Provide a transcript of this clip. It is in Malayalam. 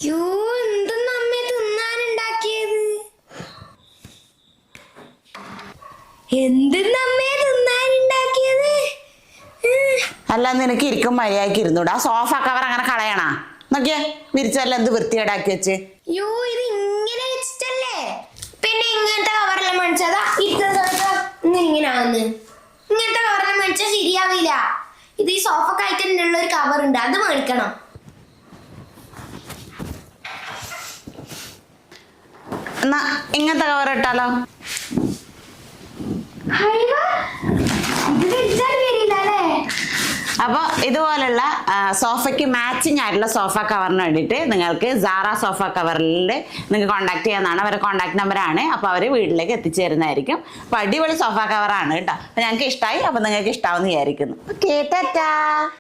യോ എന്തെന്ന് അമ്മ തിന്നാനുണ്ടാക്കിയത്? എന്തെന്നമ്മേ തിന്നാനുണ്ടാക്കിയത്? അല്ല നിനക്ക് ഇരിക്കും മര്യാദക്ക് ഇരുന്നൂടെ? ആ സോഫ കവർ അങ്ങനെ കളയണ നോക്കിയേ, വിരിച്ചല്ല എന്ത് വൃത്തിയേടാക്കി വെച്ച്. യോ ഇത് ഇങ്ങനെ വെച്ചിട്ടല്ലേ? പിന്നെ ഇങ്ങനത്തെ കവറെല്ലാം മേടിച്ചതാ ഇങ്ങനെയാന്ന്. ഇങ്ങനത്തെ കവറെല്ലാം മേടിച്ചാൽ ശരിയാവില്ല. ഇത് ഈ സോഫ കഴിക്കാനുള്ള ഒരു കവർ ഉണ്ട്, അത് മേടിക്കണം. എന്നാ ഇങ്ങനത്തെ കവർ ഇട്ടാലോ? അപ്പോൾ ഇതുപോലുള്ള സോഫയ്ക്ക് മാച്ചിങ് ആയിട്ടുള്ള സോഫ കവറിന് വേണ്ടിയിട്ട് നിങ്ങൾക്ക് സാറ സോഫ കവറിൽ നിങ്ങൾക്ക് കോൺടാക്ട് ചെയ്യാവുന്നതാണ്. അവരുടെ കോൺടാക്ട് നമ്പറാണ്. അപ്പോൾ അവർ വീട്ടിലേക്ക് എത്തിച്ചു തരുന്നതായിരിക്കും. അപ്പോൾ അടിപൊളി സോഫ കവറാണ് കേട്ടോ. അപ്പോൾ ഞങ്ങൾക്ക് ഇഷ്ടമായി. അപ്പോൾ നിങ്ങൾക്ക് ഇഷ്ടമാവുമെന്ന് വിചാരിക്കുന്നു. ഓക്കെ, ടാറ്റാ.